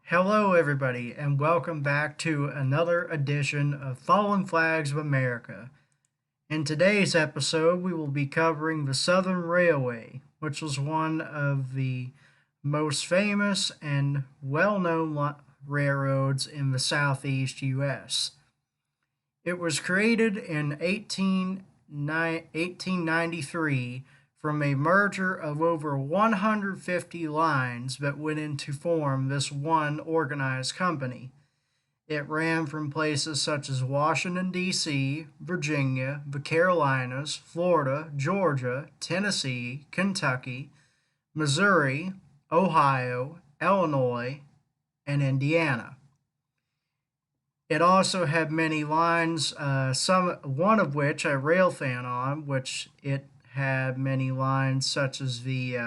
Hello, everybody, and welcome back to another edition of Fallen Flags of America. In today's episode, we will be covering the Southern Railway, which was one of the most famous and well known railroads in the Southeast U.S. It was created in 1893 from a merger of over 150 lines that went into form this one organized company. It ran from places such as Washington, D.C., Virginia, the Carolinas, Florida, Georgia, Tennessee, Kentucky, Missouri, Ohio, Illinois, and Indiana. It also had many lines, one of which I rail fan on, which it had many lines such as the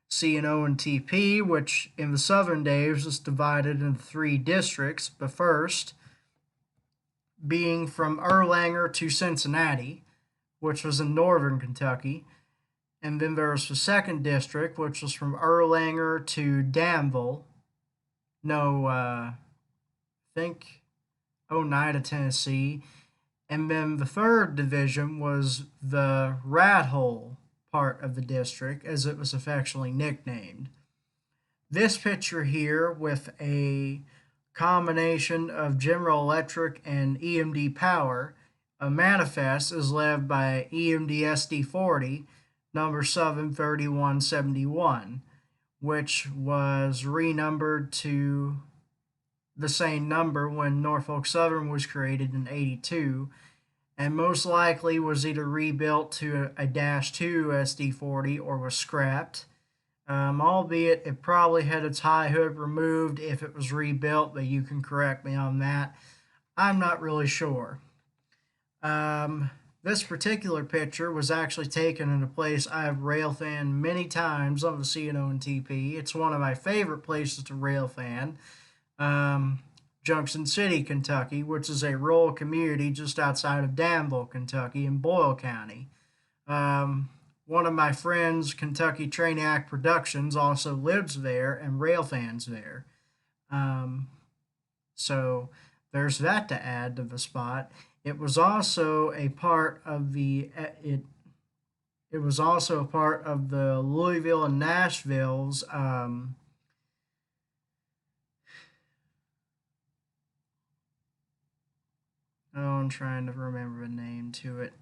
C&O and TP, which in the southern days was divided into three districts. The first being from Erlanger to Cincinnati, which was in northern Kentucky. And then there was the second district, which was from Erlanger to Danville. I think Oneida, Tennessee. And then the third division was the Rat Hole part of the district, as it was affectionately nicknamed. This picture here, with a combination of General Electric and EMD Power, a manifest is led by EMD SD40, number 73171, which was renumbered to the same number when Norfolk Southern was created in 82, and most likely was either rebuilt to a -2 SD40 or was scrapped. Albeit it probably had its high hood removed if it was rebuilt, but you can correct me on that. I'm not really sure. This particular picture was actually taken in a place I have rail fan many times on the C&O and TP. It's one of my favorite places to rail fan. Junction City, Kentucky, which is a rural community just outside of Danville, Kentucky, in Boyle County. One of my friends, Untitled Productions, also lives there and rail fans there. So there's that to add to the spot. It was also a part of the it was also a part of the Louisville and Nashville's I'm trying to remember the name to it.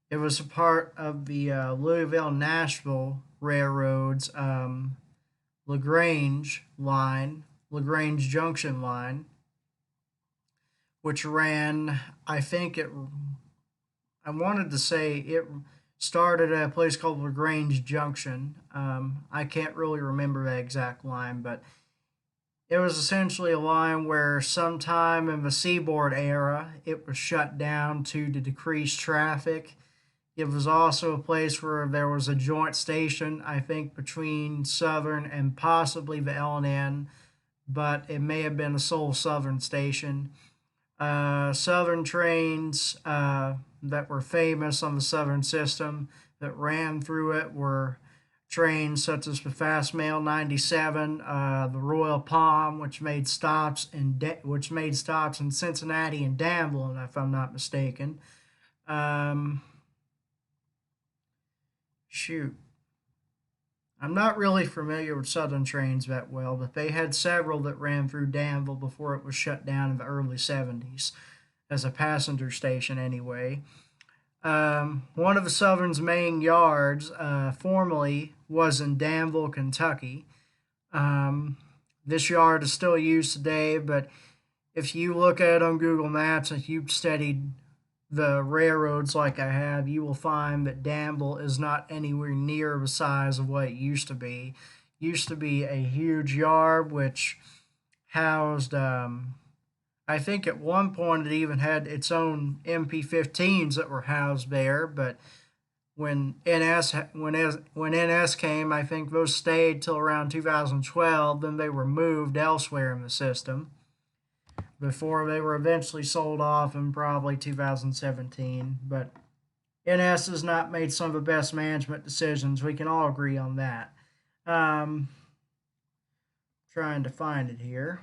It was a part of the Louisville Nashville Railroad's LaGrange line, LaGrange Junction line, which ran, I wanted to say it started at a place called LaGrange Junction. I can't really remember the exact line, but it was essentially a line where sometime in the seaboard era it was shut down to decrease traffic. It was also a place where there was a joint station, I think, between Southern and possibly the L&N, but it may have been a sole Southern station. Southern trains that were famous on the Southern system that ran through it were trains such as the Fast Mail 97, the Royal Palm, which made stops in Cincinnati and Danville, if I'm not mistaken. I'm not really familiar with Southern trains that well, but they had several that ran through Danville before it was shut down in the early 70s, as a passenger station anyway. One of the Southern's main yards formerly was in Danville, Kentucky. This yard is still used today, but if you look at it on Google Maps, if you've studied the railroads like I have, you will find that Danville is not anywhere near the size of what it used to be. It used to be a huge yard which housed, I think at one point it even had its own MP-15s that were housed there, but when NS came, I think those stayed till around 2012. Then they were moved elsewhere in the system before they were eventually sold off in probably 2017. But NS has not made some of the best management decisions. We can all agree on that. Trying to find it here.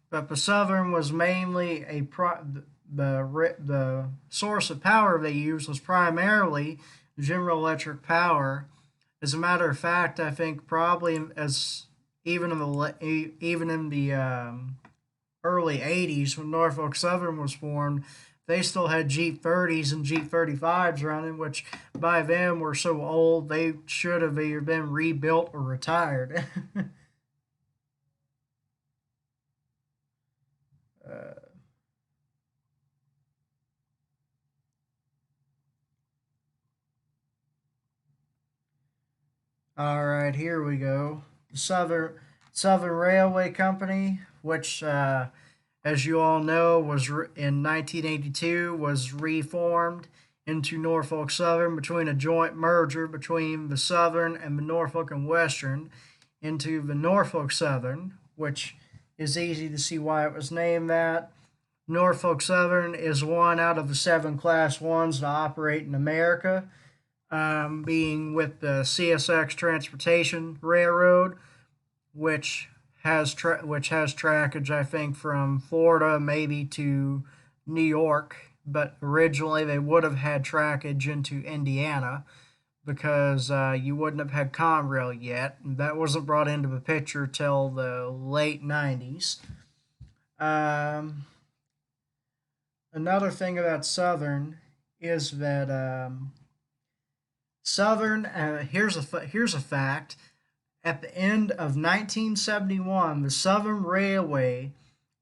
But the Southern was mainly the source of power they used was primarily General Electric power. As a matter of fact, I think probably as even in the early '80s when Norfolk Southern was formed, they still had Jeep 30s and Jeep 35s running, which by then were so old they should have either been rebuilt or retired. uh, All right, here we go. The Southern Railway Company, which, as you all know, in 1982 was reformed into Norfolk Southern between a joint merger between the Southern and the Norfolk and Western into the Norfolk Southern, which is easy to see why it was named that. Norfolk Southern is one out of the 7 Class 1s to operate in America, being with the CSX Transportation Railroad, which which has trackage, I think, from Florida maybe to New York, but originally they would have had trackage into Indiana because you wouldn't have had Conrail yet. That wasn't brought into the picture till the late '90s. Um, Another thing about Southern is that Southern. Here's a fact. At the end of 1971, the Southern Railway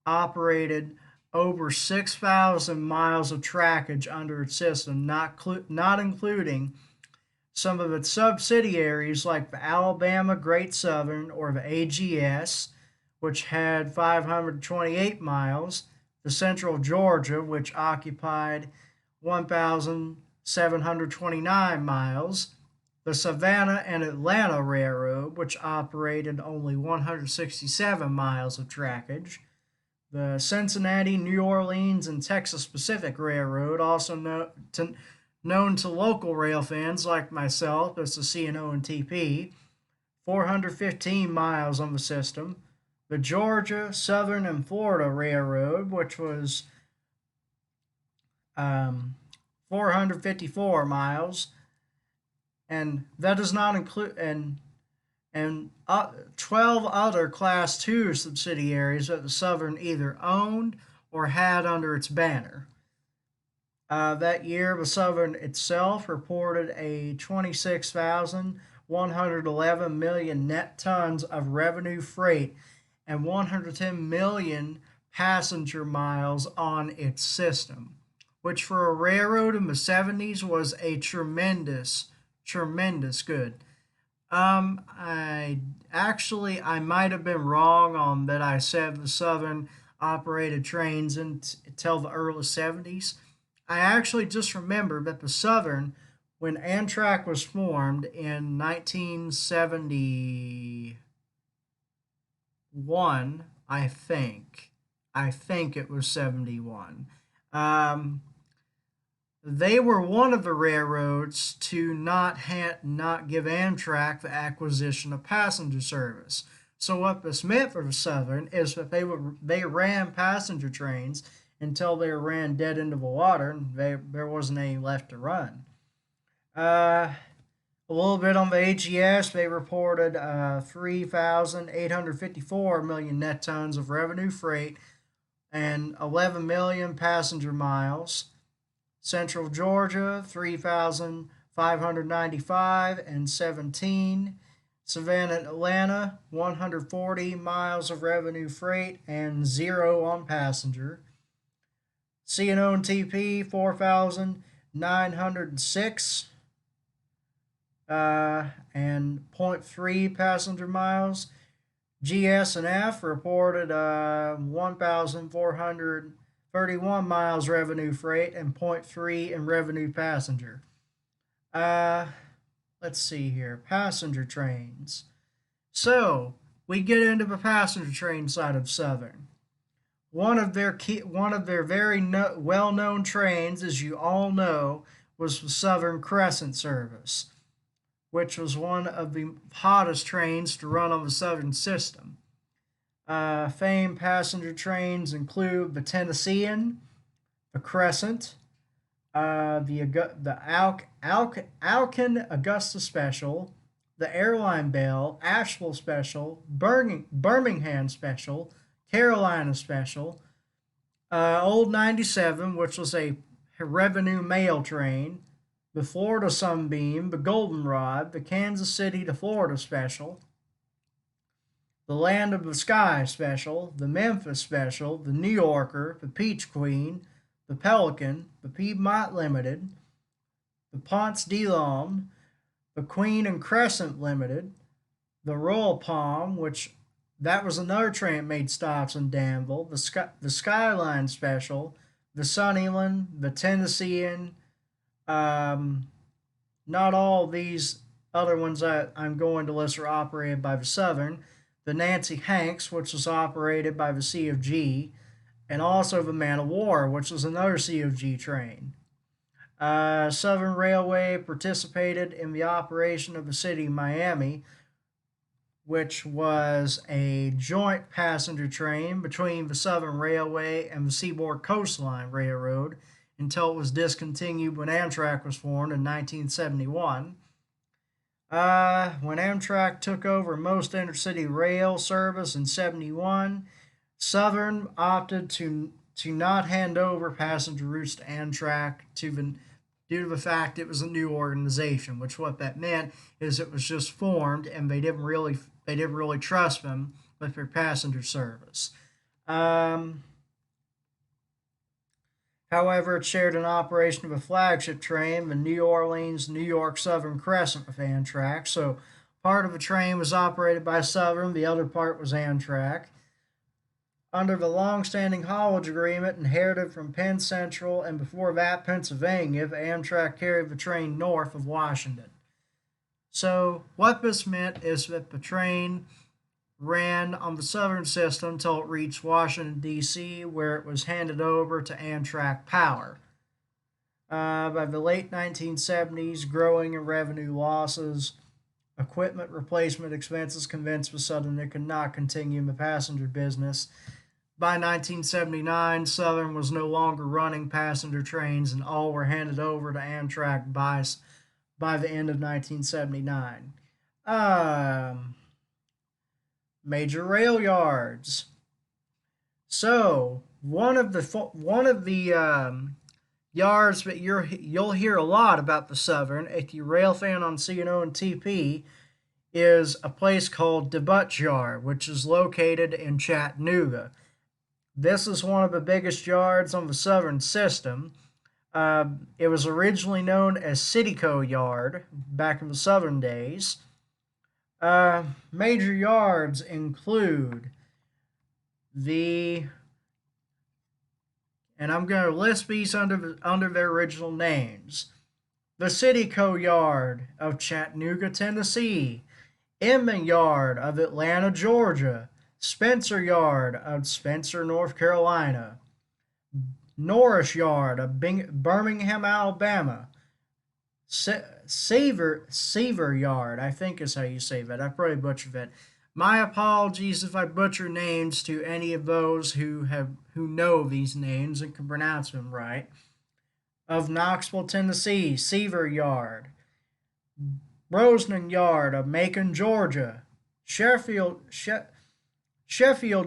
operated over 6,000 miles of trackage under its system, not including some of its subsidiaries like the Alabama Great Southern or the AGS, which had 528 miles, the Central Georgia, which occupied 1,729 miles, the Savannah and Atlanta Railroad, which operated only 167 miles of trackage, the Cincinnati, New Orleans, and Texas Pacific Railroad, also known to local rail fans like myself as the C&O and TP, 415 miles on the system, the Georgia, Southern, and Florida Railroad, which was 454 miles, and that does not include and 12 other Class 2 subsidiaries that the Southern either owned or had under its banner. That year, the Southern itself reported a 26,111 million net tons of revenue freight and 110 million passenger miles on its system, which for a railroad in the '70s was a tremendous, tremendous good. I might have been wrong on that. I said the Southern operated trains until the early '70s. I actually just remembered that the Southern, when Amtrak was formed in 1971, I think it was '71. Um, they were one of the railroads to not give Amtrak the acquisition of passenger service. So what this meant for the Southern is that they ran passenger trains until they ran dead into the water and there wasn't any left to run. A little bit on the AGS, they reported 3,854 million net tons of revenue freight and 11 million passenger miles. Central Georgia, 3,595 and 17. Savannah, Atlanta, 140 miles of revenue freight and 0 on passenger. C&O and TP, 4,906 and 0.3 passenger miles. GS&F reported 1,431 miles revenue freight and 0.3 in revenue passenger. Let's see here. Passenger trains. So we get into the passenger train side of Southern. One of their very well-known trains, as you all know, was the Southern Crescent service. which was one of the hottest trains to run on the Southern system. Famed passenger trains include the Tennessean, the Crescent, Alkin Augusta Special, the Airline Bell, Asheville Special, Birmingham Special, Carolina Special, Old 97, which was a revenue mail train, the Florida Sunbeam, the Goldenrod, the Kansas City to Florida Special, the Land of the Sky Special, the Memphis Special, the New Yorker, the Peach Queen, the Pelican, the Piedmont Limited, the Ponce de Leon, the Queen and Crescent Limited, the Royal Palm, which that was another train that made stops in Danville, the Skyline Special, the Sunnyland, the Tennessean. Not all of these other ones that I'm going to list are operated by the Southern. The Nancy Hanks, which was operated by the C of G, and also the Man of War, which was another C of G train. Southern Railway participated in the operation of the city of Miami, which was a joint passenger train between the Southern Railway and the Seaboard Coastline Railroad until it was discontinued when Amtrak was formed in 1971. When Amtrak took over most intercity rail service in 71, Southern opted to not hand over passenger routes to Amtrak due to the fact it was a new organization, which what that meant is it was just formed and they didn't really trust them with their passenger service. However, it shared an operation of a flagship train, the New Orleans New York Southern Crescent with Amtrak. So part of the train was operated by Southern, the other part was Amtrak. Under the long-standing haulage agreement inherited from Penn Central and before that Pennsylvania, the Amtrak carried the train north of Washington. So what this meant is that the train ran on the Southern system until it reached Washington, D.C., where it was handed over to Amtrak Power. By the late 1970s, growing in revenue losses, equipment replacement expenses convinced the Southern it could not continue in the passenger business. By 1979, Southern was no longer running passenger trains and all were handed over to Amtrak by the end of 1979. Major rail yards. So one of the yards that you'll hear a lot about the Southern, if you're a rail fan on CNO and TP, is a place called DeButch Yard, which is located in Chattanooga. This is one of the biggest yards on the Southern system. It was originally known as Cityco Yard back in the Southern days. Major yards include and I'm going to list these under their original names. The Cityco Yard of Chattanooga, Tennessee, Inman Yard of Atlanta, Georgia, Spencer Yard of Spencer, North Carolina, Norris Yard of Birmingham, Alabama, Seaver Yard, I think is how you say that. I probably butchered that. My apologies if I butcher names to any of those who know these names and can pronounce them right. Of Knoxville, Tennessee, Seaver Yard, Brosnan Yard of Macon, Georgia, Sheffield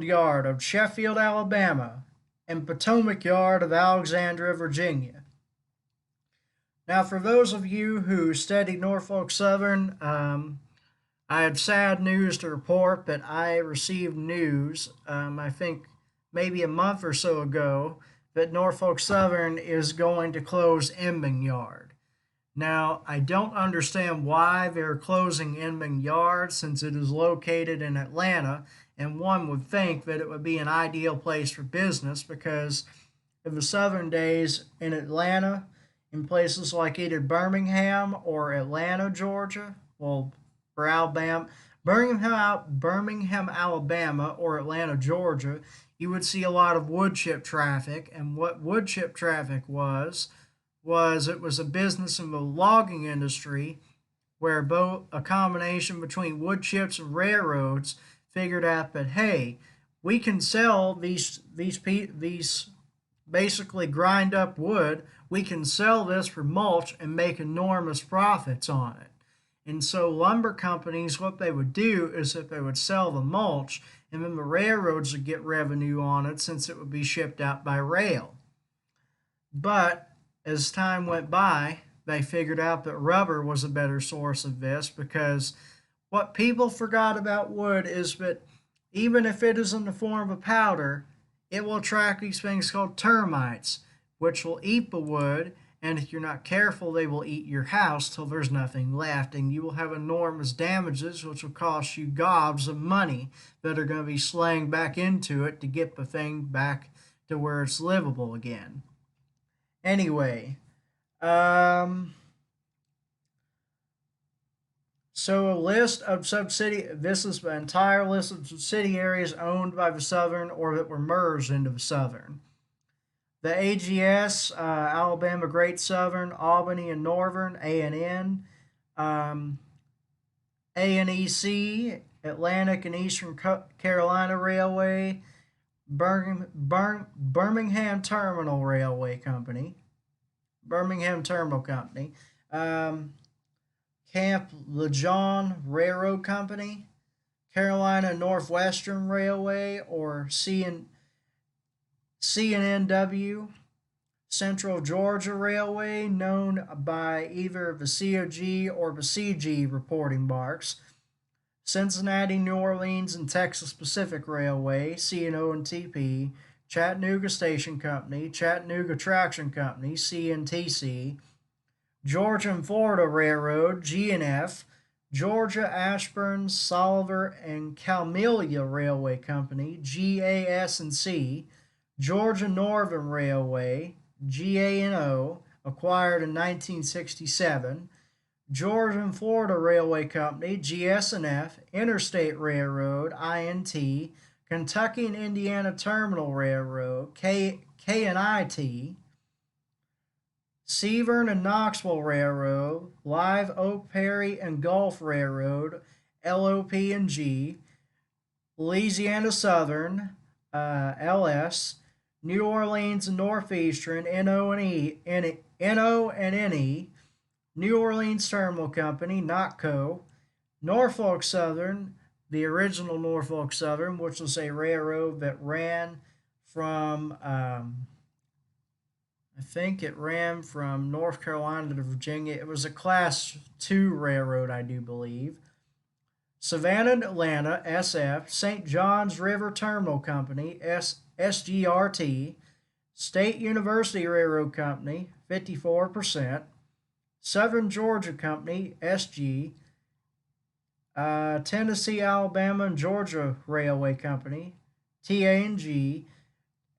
Yard of Sheffield, Alabama, and Potomac Yard of Alexandria, Virginia. Now, for those of you who studied Norfolk Southern, I had sad news to report that I received news, I think maybe a month or so ago, that Norfolk Southern is going to close Inman Yard. Now, I don't understand why they're closing Inman Yard since it is located in Atlanta, and one would think that it would be an ideal place for business because in the Southern days in Atlanta, in places like either Birmingham or Atlanta, Georgia, or Alabama, Birmingham, Alabama, or Atlanta, Georgia, you would see a lot of wood chip traffic. And what wood chip traffic was it was a business in the logging industry where both a combination between wood chips and railroads figured out that, hey, we can sell these basically grind up wood. We can sell this for mulch and make enormous profits on it. And so lumber companies, what they would do is that they would sell the mulch, and then the railroads would get revenue on it since it would be shipped out by rail. But as time went by, they figured out that rubber was a better source of this, because what people forgot about wood is that even if it is in the form of a powder, it will attract these things called termites, which will eat the wood, and if you're not careful, they will eat your house till there's nothing left, and you will have enormous damages, which will cost you gobs of money that are going to be slaying back into it to get the thing back to where it's livable again. Anyway, so a list of this is the entire list of subsidiaries owned by the Southern or that were merged into the Southern. The AGS, Alabama Great Southern, Albany and Northern, A&N, ANEC, Atlantic and Eastern Carolina Railway, Birmingham Terminal Railway Company, Birmingham Terminal Company, Camp Lejeune Railroad Company, Carolina Northwestern Railway, or CNNW, Central Georgia Railway, known by either the COG or the CG reporting marks, Cincinnati, New Orleans, and Texas Pacific Railway, CNO&TP, Chattanooga Station Company, Chattanooga Traction Company, CNTC, Georgia and Florida Railroad, GNF, Georgia, Ashburn, Soliver, and Calmelia Railway Company, GAS&C, Georgia Northern Railway, GANO, acquired in 1967, Georgia and Florida Railway Company, GS&F, Interstate Railroad, INT, Kentucky and Indiana Terminal Railroad, KNIT, Severn and Knoxville Railroad, Live Oak Perry and Gulf Railroad, LOP&G, Louisiana Southern, LS, New Orleans and Northeastern, NO&NE, New Orleans Terminal Company, NOTCO, Norfolk Southern, the original Norfolk Southern, which was a railroad that ran from, I think it ran from North Carolina to Virginia. It was a Class 2 railroad, I do believe. Savannah and Atlanta, SF, St. John's River Terminal Company, SGRT, State University Railroad Company, 54%, Southern Georgia Company, SG, Tennessee, Alabama, and Georgia Railway Company, TANG,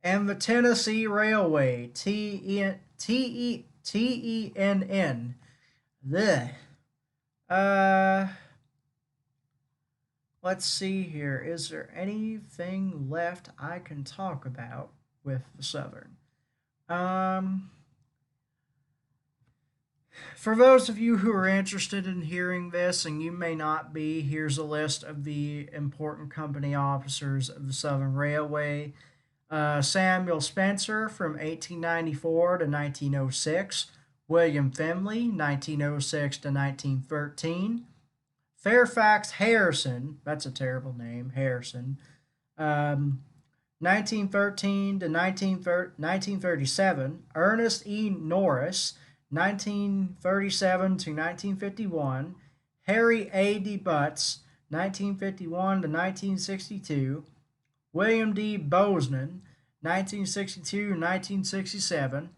and the Tennessee Railway, TENN. Let's see here. Is there anything left I can talk about with the Southern? For those of you who are interested in hearing this, and you may not be, here's a list of the important company officers of the Southern Railway. Samuel Spencer from 1894 to 1906. William Finley, 1906 to 1913. Fairfax Harrison, that's a terrible name, Harrison, 1913 to 1937. Ernest E. Norris, 1937 to 1951. Harry A. D. Butts, 1951 to 1962. William D. Bozeman, 1962 to 1967.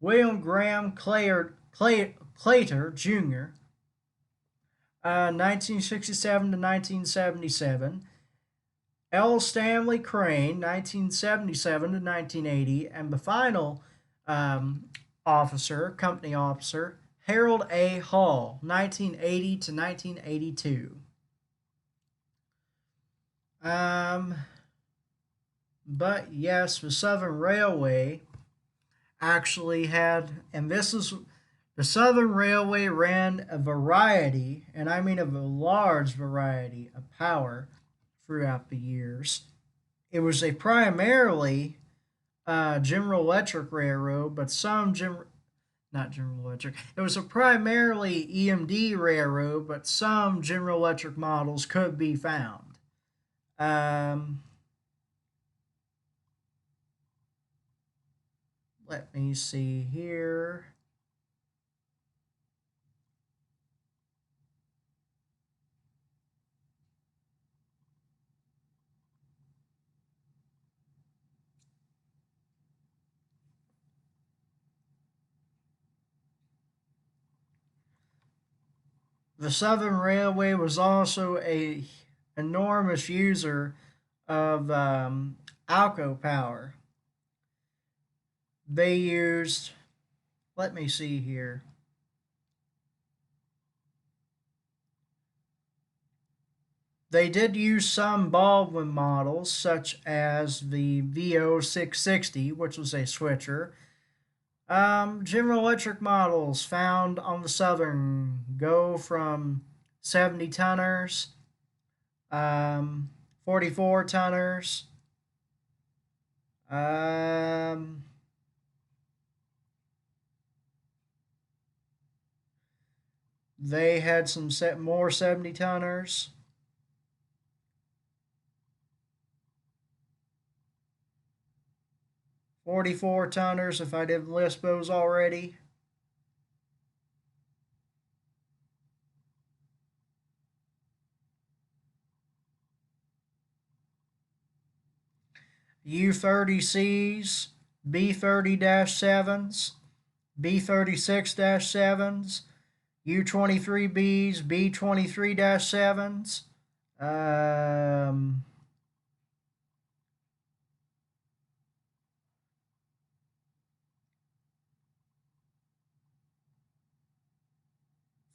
William Graham Claytor, Jr., 1967 to 1977. L. Stanley Crane, 1977 to 1980. And the final company officer, Harold A. Hall, 1980 to 1982. But yes, the Southern Railway actually had, and this is The Southern Railway ran a variety, and I mean a large variety, of power throughout the years. It was a primarily General Electric railroad, but not General Electric. It was a primarily EMD railroad, but some General Electric models could be found. Let me see here. The Southern Railway was also a enormous user of Alco power. They used, let me see here. They did use some Baldwin models, such as the VO660, which was a switcher. General Electric models found on the Southern go from 70 tonners, 44 tonners, they had some more 70 tonners. $44 tonners, if I didn't list those already. U-30Cs, B-30-7s, B-36-7s, U-23Bs, B-23-7s. Um,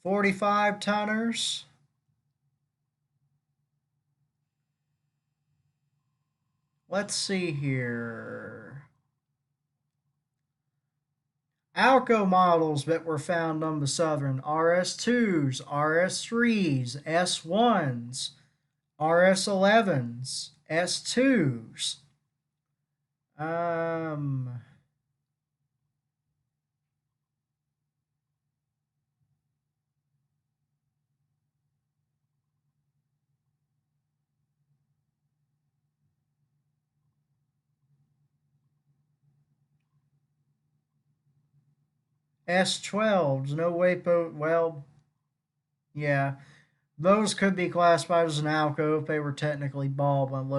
45 tonners. Let's see here. Alco models that were found on the Southern: RS2s, RS3s, S1s, RS11s, S2s. Um, S12s, no way, well, yeah, those could be classified as an Alco if they were technically Baldwin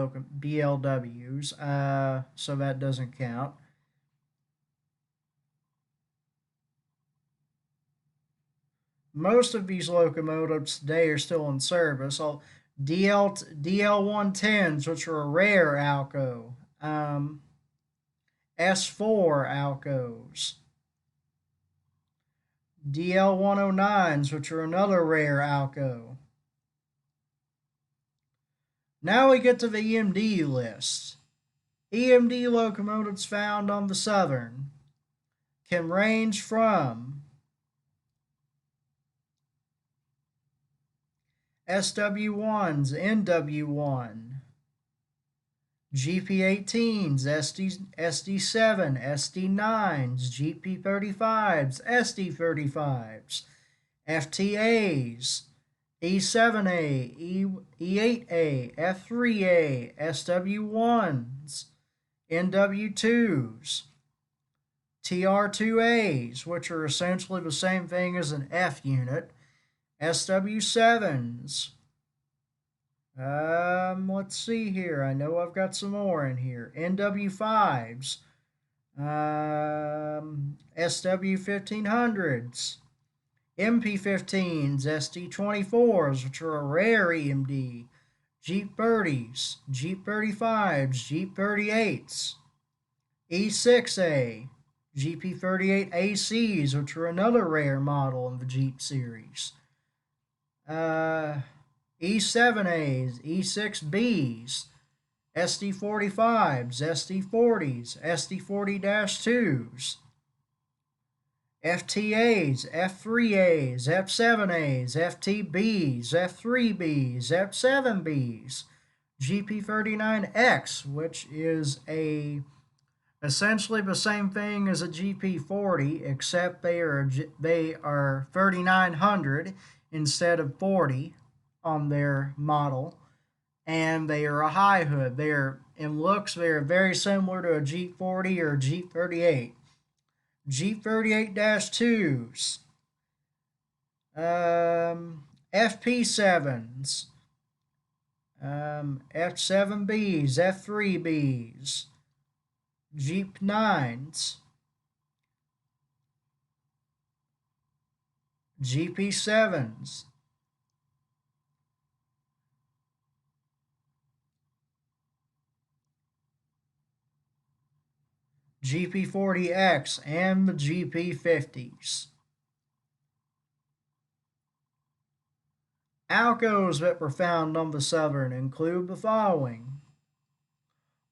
BLWs, so that doesn't count. Most of these locomotives today are still in service. DL110s, which are a rare Alco, S4 Alcos, DL109s, which are another rare Alco. Now we get to the EMD list. EMD locomotives found on the Southern can range from SW1s, NW1, GP18s, SD7, SD9s, GP35s, SD35s, FTAs, E7A, E8A, F3A, SW1s, NW2s, TR2As, which are essentially the same thing as an F unit, SW7s. Let's see here. I know I've got some more in here. NW5s, SW1500s, MP15s, SD24s, which are a rare EMD, Jeep 30s, Jeep 35s, Jeep 38s, E6A, GP38ACs, which are another rare model in the Jeep series. E7As, E6Bs, SD45s, SD40s, SD40-2s, FTAs, F3As, F7As, FTBs, F3Bs, F7Bs, GP39X, which is essentially the same thing as a GP40, except they are 3900 instead of 40 on their model, and they are a high hood. In looks they are very similar to a Jeep 40 or a Jeep 38. Jeep 38-2s, FP7s, F7Bs, F3Bs, Jeep 9s, GP7s, GP40X, and the GP50s. Alcos that were found on the Southern include the following: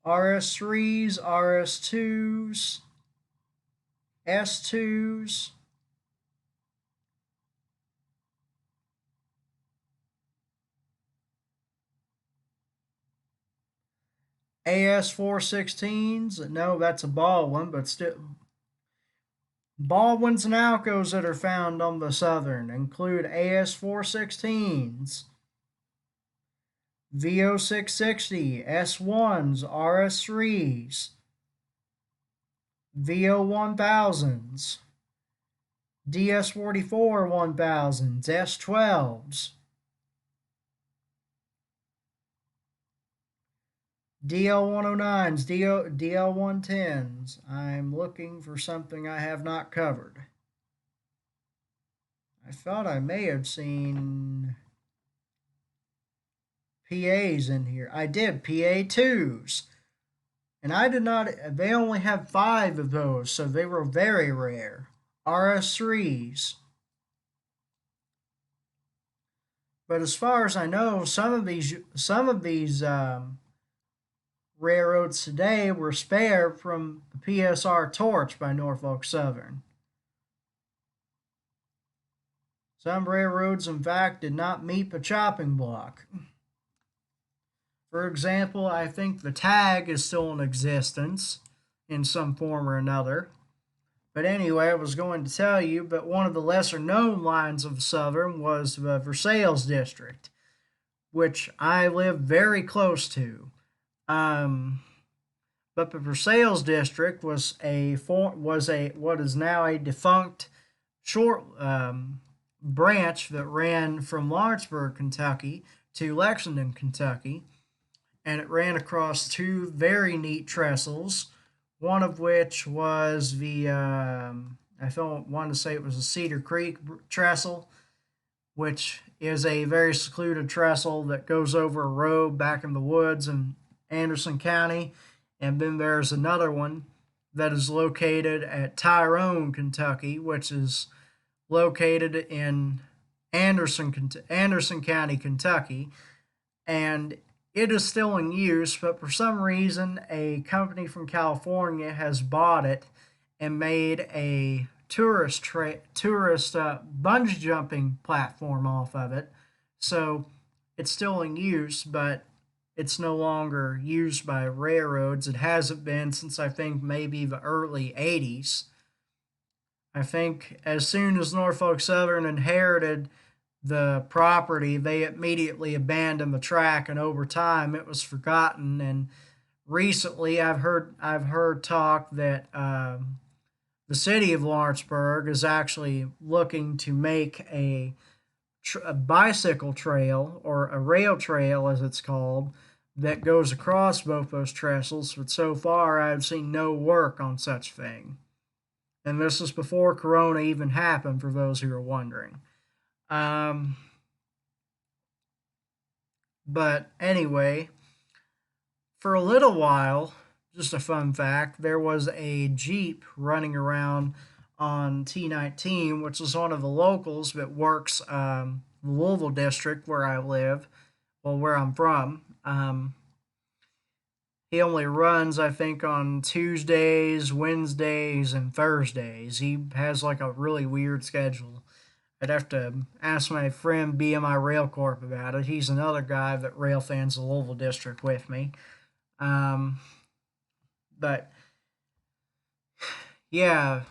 RS3s, RS2s, S2s, AS416s. No, that's a Baldwin, but still. Baldwins and Alcos that are found on the Southern include AS416s, VO660, S1s, RS3s, VO1000s, DS44 1000s, S12s, DL109s, DL110s. I'm looking for something I have not covered. I thought I may have seen PAs in here. I did, PA2s. And I did not, they only have 5 of those, so they were very rare. RS3s. But as far as I know, some of these railroads today were spared from the PSR torch by Norfolk Southern. Some railroads, in fact, did not meet the chopping block. For example, I think the tag is still in existence in some form or another. But anyway, I was going to tell you, but one of the lesser known lines of Southern was the Versailles District, which I live very close to. But the Versailles District was what is now a defunct short branch that ran from Lawrenceburg, Kentucky to Lexington, Kentucky, and it ran across 2 very neat trestles, one of which was I want to say it was a Cedar Creek trestle, which is a very secluded trestle that goes over a road back in the woods in Anderson County. And then there's another one that is located at Tyrone, Kentucky, which is located in Anderson County, Kentucky. And it is still in use, but for some reason, a company from California has bought it and made a tourist bungee jumping platform off of it. So it's still in use, but it's no longer used by railroads. It hasn't been since I think maybe the early 80s. I think as soon as Norfolk Southern inherited the property, they immediately abandoned the track, and over time it was forgotten. And recently, I've heard talk that the city of Lawrenceburg is actually looking to make a bicycle trail, or a rail trail as it's called, that goes across both those trestles. But so far, I've seen no work on such thing. And this is before Corona even happened, for those who are wondering. But anyway, for a little while, just a fun fact, there was a Jeep running around on T19, which is one of the locals that works the Louisville district where I live, well, where I'm from. He only runs, I think, on Tuesdays, Wednesdays, and Thursdays. He has like a really weird schedule. I'd have to ask my friend BMI Rail Corp about it. He's another guy that rail fans the Louisville district with me. But yeah,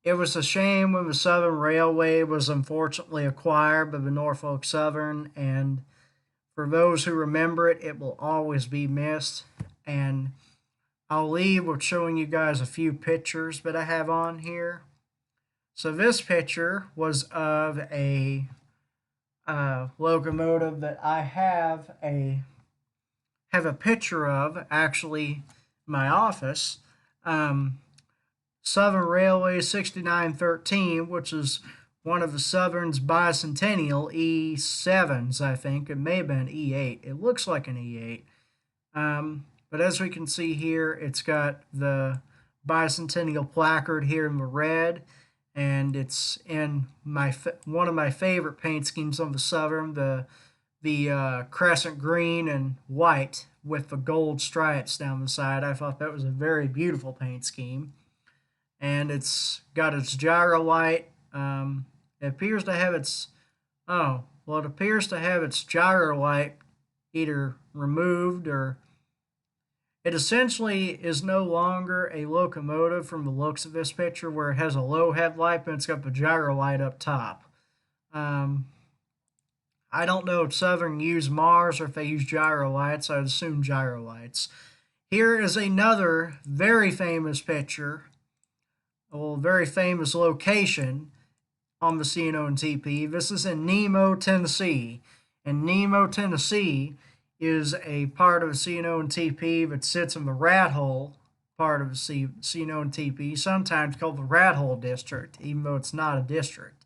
it was a shame when the Southern Railway was unfortunately acquired by the Norfolk Southern, and for those who remember it, it will always be missed. And I'll leave with showing you guys a few pictures that I have on here. So this picture was of a locomotive that I have a picture of actually in my office. Southern Railway 6913, which is one of the Southern's bicentennial E7s, I think. It may have been E8. It looks like an E8. But as we can see here, it's got the bicentennial placard here in the red, and it's in one of my favorite paint schemes on the Southern, the crescent green and white with the gold stripes down the side. I thought that was a very beautiful paint scheme. And it's got its gyro light. It appears to have its gyro light either removed, or it essentially is no longer a locomotive from the looks of this picture, where it has a low headlight but it's got the gyro light up top. I don't know if Southern used Mars or if they use gyro lights. I'd assume gyro lights. Here is another very famous picture, a very famous location on the C&O and TP. This is in Nemo, Tennessee. And Nemo, Tennessee is a part of the C&O and TP that sits in the Rat Hole part of the C&O and TP, sometimes called the Rat Hole District, even though it's not a district.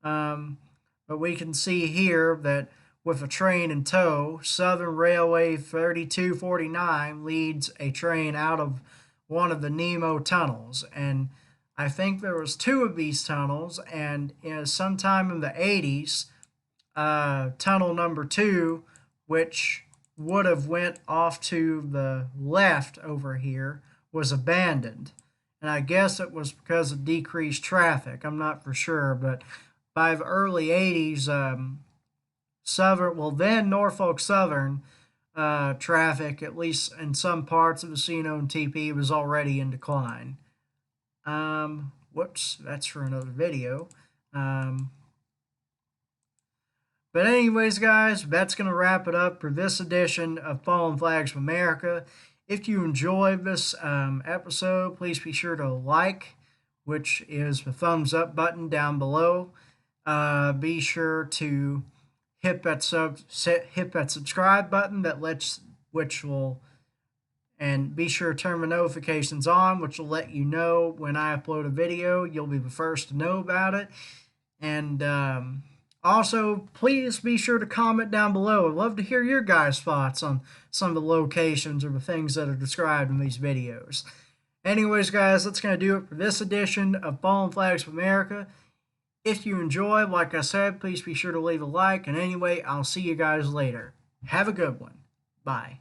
But we can see here that with a train in tow, Southern Railway 3249 leads a train out of one of the Nemo tunnels. And I think there was two of these tunnels, and sometime in the 80s, tunnel number 2, which would have went off to the left over here, was abandoned. And I guess it was because of decreased traffic. I'm not for sure, but by the early 80s, then Norfolk Southern traffic, at least in some parts of the C&O and TP, was already in decline. Whoops, that's for another video. But anyways, guys, that's going to wrap it up for this edition of Fallen Flags of America. If you enjoyed this episode, please be sure to like, which is the thumbs up button down below. Be sure to hit that subscribe button and be sure to turn the notifications on, which will let you know when I upload a video. You'll be the first to know about it. And also, please be sure to comment down below. I'd love to hear your guys' thoughts on some of the locations or the things that are described in these videos. Anyways, guys, that's going to do it for this edition of Fallen Flags of America. If you enjoyed, like I said, please be sure to leave a like. And anyway, I'll see you guys later. Have a good one. Bye.